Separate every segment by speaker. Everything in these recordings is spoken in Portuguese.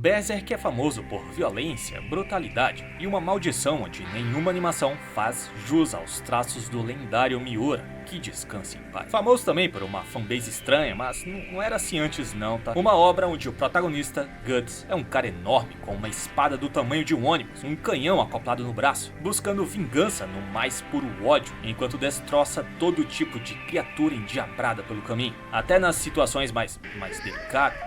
Speaker 1: Berserk é famoso por violência, brutalidade e uma maldição onde nenhuma animação faz jus aos traços do lendário Miura, que descanse em paz. Famoso também por uma fanbase estranha, mas não era assim antes não, tá? Uma obra onde o protagonista, Guts, é um cara enorme com uma espada do tamanho de um ônibus, um canhão acoplado no braço, buscando vingança no mais puro ódio, enquanto destroça todo tipo de criatura endiabrada pelo caminho, até nas situações mais delicadas.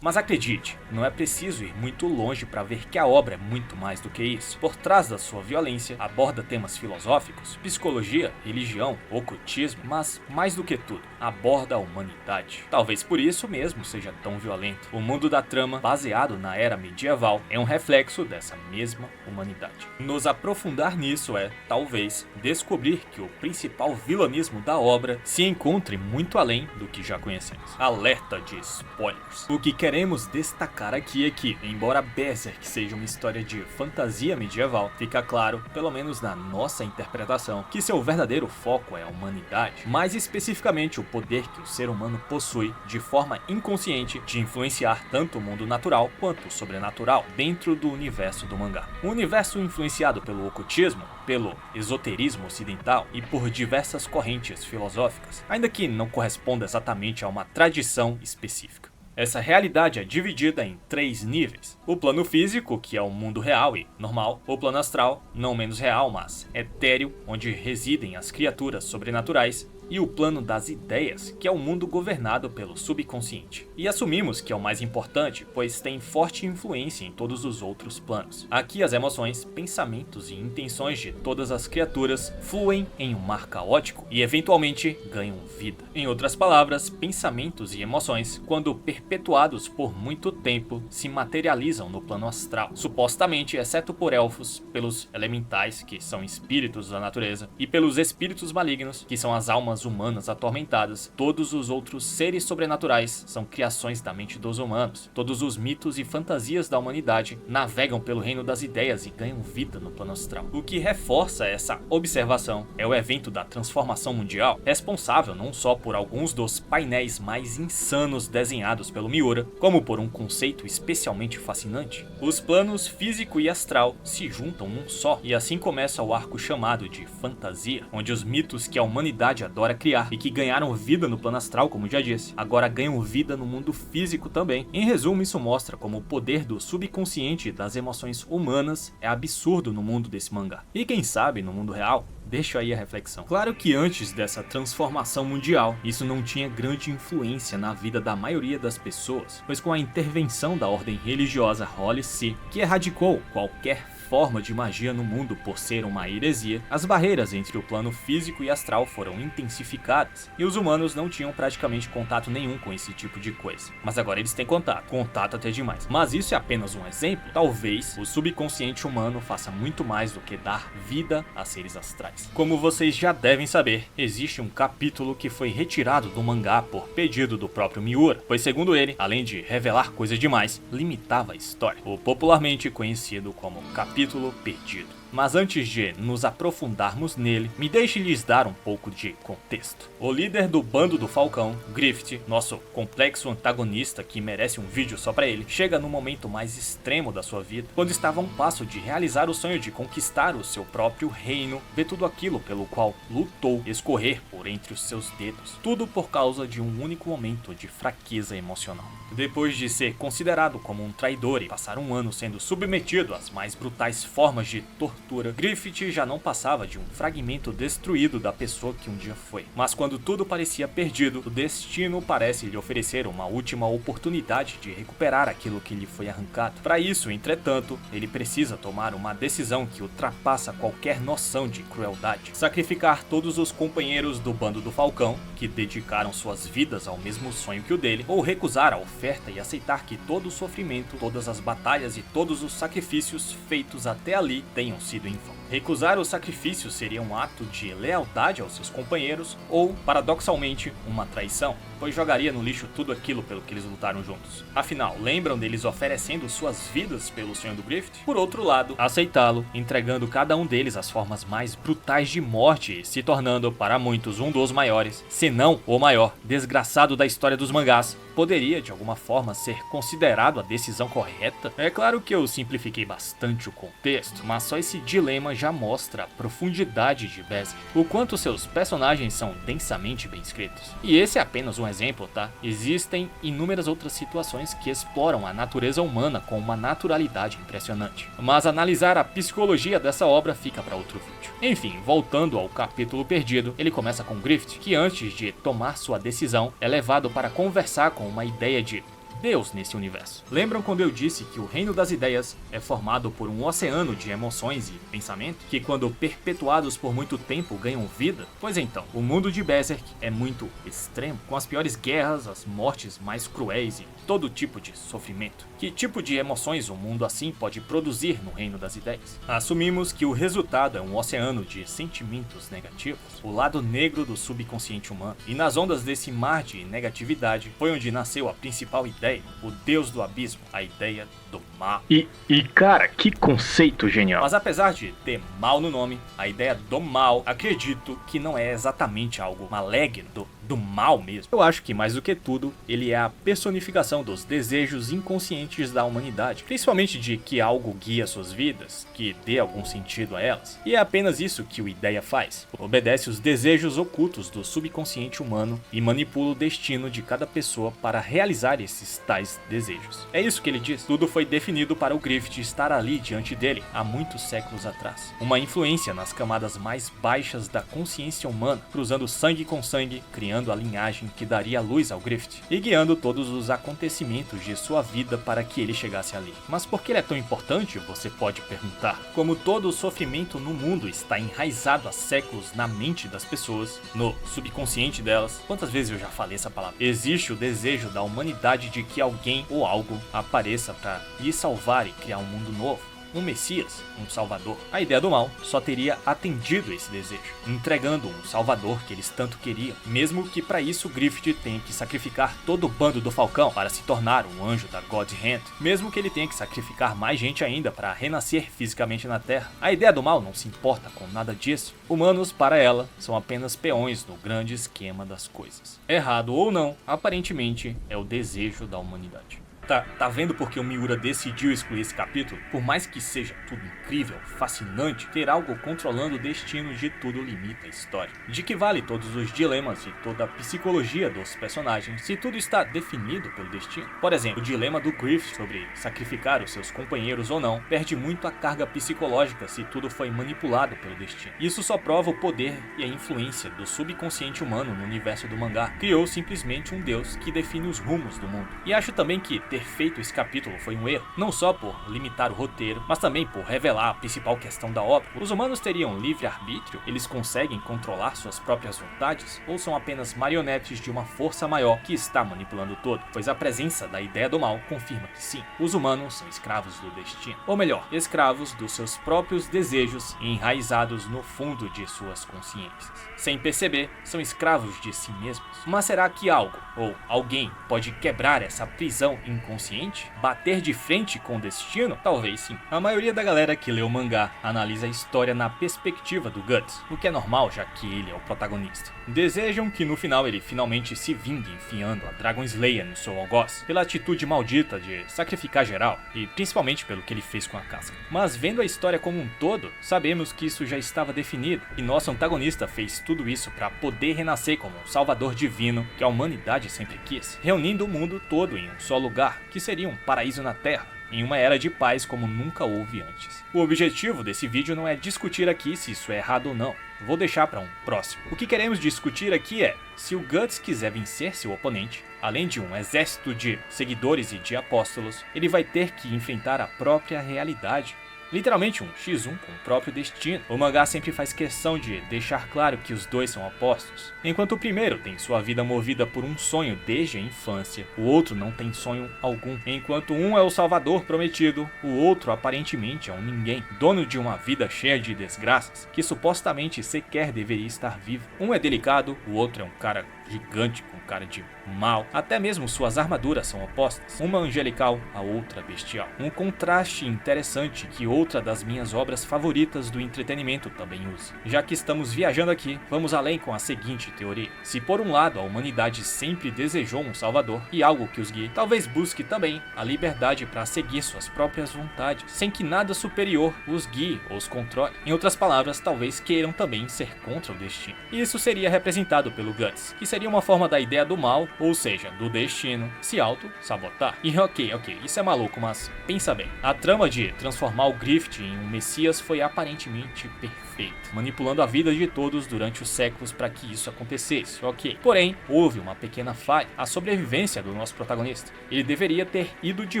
Speaker 1: Mas acredite, não é preciso ir muito longe para ver que a obra é muito mais do que isso. Por trás da sua violência, aborda temas filosóficos, psicologia, religião, ocultismo, mas mais do que tudo, aborda a humanidade. Talvez por isso mesmo seja tão violento. O mundo da trama, baseado na era medieval, é um reflexo dessa mesma humanidade. Nos aprofundar nisso é, talvez, descobrir que o principal vilanismo da obra se encontre muito além do que já conhecemos. Alerta de spoilers. O que queremos destacar aqui é que, embora Berserk seja uma história de fantasia medieval, fica claro, pelo menos na nossa interpretação, que seu verdadeiro foco é a humanidade, mais especificamente o poder que o ser humano possui de forma inconsciente de influenciar tanto o mundo natural quanto o sobrenatural dentro do universo do mangá. Um universo influenciado pelo ocultismo, pelo esoterismo ocidental e por diversas correntes filosóficas, ainda que não corresponda exatamente a uma tradição específica. Essa realidade é dividida em 3 níveis. O plano físico, que é o mundo real e normal. O plano astral, não menos real, mas etéreo, onde residem as criaturas sobrenaturais. E o plano das ideias, que é o mundo governado pelo subconsciente. E assumimos que é o mais importante, pois tem forte influência em todos os outros planos. Aqui as emoções, pensamentos e intenções de todas as criaturas fluem em um mar caótico e eventualmente ganham vida. Em outras palavras, pensamentos e emoções, quando perpetuados por muito tempo, se materializam no plano astral. Supostamente, exceto por elfos, pelos elementais, que são espíritos da natureza, e pelos espíritos malignos, que são as almas humanas atormentadas, todos os outros seres sobrenaturais são criações da mente dos humanos. Todos os mitos e fantasias da humanidade navegam pelo reino das ideias e ganham vida no plano astral. O que reforça essa observação é o evento da transformação mundial, responsável não só por alguns dos painéis mais insanos desenhados pelo Miura, como por um conceito especialmente fascinante. Os planos físico e astral se juntam num só, e assim começa o arco chamado de fantasia, onde os mitos que a humanidade adora criar e que ganharam vida no plano astral, como já disse, agora ganham vida no mundo físico também. Em resumo, isso mostra como o poder do subconsciente e das emoções humanas é absurdo no mundo desse mangá. E quem sabe, no mundo real, deixo aí a reflexão. Claro que antes dessa transformação mundial, isso não tinha grande influência na vida da maioria das pessoas, pois com a intervenção da ordem religiosa Holy See, que erradicou qualquer forma de magia no mundo por ser uma heresia, as barreiras entre o plano físico e astral foram intensificadas, e os humanos não tinham praticamente contato nenhum com esse tipo de coisa. Mas agora eles têm contato até demais. Mas isso é apenas um exemplo. Talvez o subconsciente humano faça muito mais do que dar vida a seres astrais. Como vocês já devem saber, existe um capítulo que foi retirado do mangá por pedido do próprio Miura, pois segundo ele, além de revelar coisa demais, limitava a história, o popularmente conhecido como capítulo perdido. Mas antes de nos aprofundarmos nele, me deixe lhes dar um pouco de contexto. O líder do bando do Falcão, Griffith, nosso complexo antagonista que merece um vídeo só pra ele, chega no momento mais extremo da sua vida, quando estava a um passo de realizar o sonho de conquistar o seu próprio reino, ver tudo aquilo pelo qual lutou escorrer por entre os seus dedos, tudo por causa de um único momento de fraqueza emocional. Depois de ser considerado como um traidor e passar um ano sendo submetido às mais brutais formas de tortura, Griffith já não passava de um fragmento destruído da pessoa que um dia foi. Mas quando tudo parecia perdido, o destino parece lhe oferecer uma última oportunidade de recuperar aquilo que lhe foi arrancado. Para isso, entretanto, ele precisa tomar uma decisão que ultrapassa qualquer noção de crueldade. Sacrificar todos os companheiros do bando do Falcão, que dedicaram suas vidas ao mesmo sonho que o dele, ou recusar a oferta e aceitar que todo o sofrimento, todas as batalhas e todos os sacrifícios feitos até ali tenham sido sido em vão. Recusar o sacrifício seria um ato de lealdade aos seus companheiros ou, paradoxalmente, uma traição, pois jogaria no lixo tudo aquilo pelo que eles lutaram juntos. Afinal, lembram deles oferecendo suas vidas pelo sonho do Griffith? Por outro lado, aceitá-lo, entregando cada um deles as formas mais brutais de morte e se tornando, para muitos, um dos maiores, se não o maior, desgraçado da história dos mangás, poderia de alguma forma ser considerado a decisão correta? É claro que eu simplifiquei bastante o contexto, mas só esse dilema já mostra a profundidade de Berserk, o quanto seus personagens são densamente bem escritos. E esse é apenas um exemplo, tá? Existem inúmeras outras situações que exploram a natureza humana com uma naturalidade impressionante, mas analisar a psicologia dessa obra fica para outro vídeo. Enfim, voltando ao capítulo perdido, ele começa com Griffith, que antes de tomar sua decisão, é levado para conversar com uma ideia de Deus nesse universo. Lembram quando eu disse que o reino das ideias é formado por um oceano de emoções e pensamento, que quando perpetuados por muito tempo ganham vida? Pois então, o mundo de Berserk é muito extremo, com as piores guerras, as mortes mais cruéis e todo tipo de sofrimento. Que tipo de emoções um mundo assim pode produzir no reino das ideias? Assumimos que o resultado é um oceano de sentimentos negativos, o lado negro do subconsciente humano. E nas ondas desse mar de negatividade foi onde nasceu a principal ideia, o deus do abismo, a ideia do mal.
Speaker 2: E cara, que conceito genial.
Speaker 1: Mas apesar de ter mal no nome, a ideia do mal, acredito que não é exatamente algo maligno, do mal mesmo. Eu acho que mais do que tudo, ele é a personificação dos desejos inconscientes da humanidade, principalmente de que algo guia suas vidas, que dê algum sentido a elas. E é apenas isso que o Ideia faz. Obedece os desejos ocultos do subconsciente humano e manipula o destino de cada pessoa para realizar esses tais desejos. É isso que ele diz. Tudo foi definido para o Griffith estar ali diante dele há muitos séculos atrás. Uma influência nas camadas mais baixas da consciência humana, cruzando sangue com sangue, criando a linhagem que daria luz ao Griffith e guiando todos os acontecimentos de sua vida para que ele chegasse ali. Mas por que ele é tão importante, você pode perguntar? Como todo o sofrimento no mundo está enraizado há séculos na mente das pessoas, no subconsciente delas, quantas vezes eu já falei essa palavra? Existe o desejo da humanidade de que alguém ou algo apareça para lhe salvar e criar um mundo novo. Um Messias, um Salvador. A ideia do mal só teria atendido esse desejo, entregando um Salvador que eles tanto queriam, mesmo que para isso Griffith tenha que sacrificar todo o bando do Falcão para se tornar um anjo da God Hand, mesmo que ele tenha que sacrificar mais gente ainda para renascer fisicamente na Terra. A ideia do mal não se importa com nada disso. Humanos, para ela, são apenas peões no grande esquema das coisas. Errado ou não, aparentemente é o desejo da humanidade. Tá vendo porque o Miura decidiu excluir esse capítulo? Por mais que seja tudo incrível, fascinante, ter algo controlando o destino de tudo limita a história. De que vale todos os dilemas e toda a psicologia dos personagens se tudo está definido pelo destino? Por exemplo, o dilema do Griffith sobre sacrificar os seus companheiros ou não perde muito a carga psicológica se tudo foi manipulado pelo destino. Isso só prova o poder e a influência do subconsciente humano no universo do mangá. Criou simplesmente um deus que define os rumos do mundo. E acho também que ter feito esse capítulo foi um erro, não só por limitar o roteiro, mas também por revelar a principal questão da obra. Os humanos teriam livre-arbítrio? Eles conseguem controlar suas próprias vontades? Ou são apenas marionetes de uma força maior que está manipulando todo? Pois a presença da ideia do mal confirma que sim, os humanos são escravos do destino. Ou melhor, escravos dos seus próprios desejos enraizados no fundo de suas consciências. Sem perceber, são escravos de si mesmos. Mas será que algo, ou alguém, pode quebrar essa prisão inconsciente? Bater de frente com o destino? Talvez sim. A maioria da galera que lê o mangá analisa a história na perspectiva do Guts, o que é normal já que ele é o protagonista. Desejam que no final ele finalmente se vingue enfiando a Dragon Slayer no seu algoz, pela atitude maldita de sacrificar geral, e principalmente pelo que ele fez com a casca. Mas vendo a história como um todo, sabemos que isso já estava definido, e nosso antagonista fez tudo isso para poder renascer como um salvador divino que a humanidade sempre quis, reunindo o mundo todo em um só lugar, que seria um paraíso na Terra, em uma era de paz como nunca houve antes. O objetivo desse vídeo não é discutir aqui se isso é errado ou não, vou deixar para um próximo. O que queremos discutir aqui é, se o Guts quiser vencer seu oponente, além de um exército de seguidores e de apóstolos, ele vai ter que enfrentar a própria realidade. literalmente um X1 com o próprio destino. O mangá sempre faz questão de deixar claro que os dois são opostos. Enquanto o primeiro tem sua vida movida por um sonho desde a infância, o outro não tem sonho algum. Enquanto um é o salvador prometido, o outro aparentemente é um ninguém, dono de uma vida cheia de desgraças, que supostamente sequer deveria estar vivo. Um é delicado, o outro é um cara gigante com cara de mal. Até mesmo suas armaduras são opostas, uma angelical, a outra bestial. Um contraste interessante que outra das minhas obras favoritas do entretenimento também usa. Já que estamos viajando aqui, vamos além com a seguinte teoria. Se por um lado a humanidade sempre desejou um salvador e algo que os guie, talvez busque também a liberdade para seguir suas próprias vontades, sem que nada superior os guie ou os controle. Em outras palavras, talvez queiram também ser contra o destino. E isso seria representado pelo Guts, que seria uma forma da ideia do mal, ou seja, do destino, se auto-sabotar. E ok, isso é maluco, mas pensa bem. A trama de transformar o Griffith em um messias foi aparentemente perfeita, manipulando a vida de todos durante os séculos para que isso acontecesse, ok. Porém, houve uma pequena falha, a sobrevivência do nosso protagonista. Ele deveria ter ido de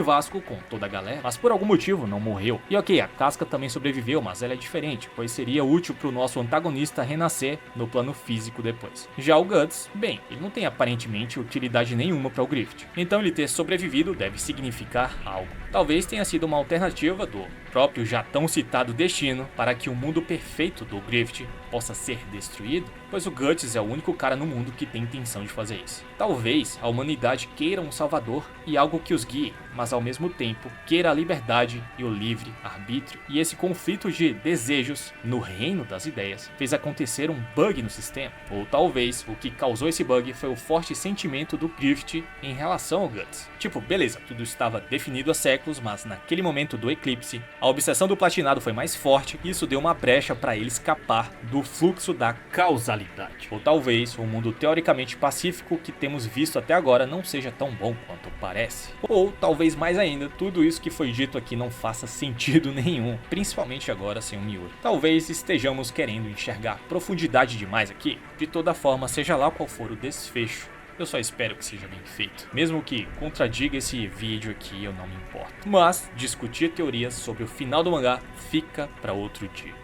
Speaker 1: Vasco com toda a galera, mas por algum motivo não morreu. E ok, a Casca também sobreviveu, mas ela é diferente, pois seria útil para o nosso antagonista renascer no plano físico depois. Já o Guts, bem, ele não tem aparentemente utilidade nenhuma para o Griffith, então ele ter sobrevivido deve significar algo. Talvez tenha sido uma alternativa do próprio já tão citado destino para que o mundo perfeito do Griffith possa ser destruído, pois o Guts é o único cara no mundo que tem intenção de fazer isso. Talvez a humanidade queira um salvador e algo que os guie, mas ao mesmo tempo queira a liberdade e o livre arbítrio. E esse conflito de desejos no reino das ideias fez acontecer um bug no sistema. Ou talvez o que causou esse bug foi o forte sentimento do Griffith em relação ao Guts. Tipo, beleza, tudo estava definido há séculos, mas naquele momento do eclipse, a obsessão do platinado foi mais forte e isso deu uma brecha para ele escapar do fluxo da causalidade. Ou talvez o mundo teoricamente pacífico que temos visto até agora não seja tão bom quanto parece. Ou talvez mais ainda, tudo isso que foi dito aqui não faça sentido nenhum, principalmente agora sem o Miura. Talvez estejamos querendo enxergar profundidade demais aqui. De toda forma, seja lá qual for o desfecho, eu só espero que seja bem feito. Mesmo que contradiga esse vídeo aqui, eu não me importo. Mas discutir teorias sobre o final do mangá fica para outro dia.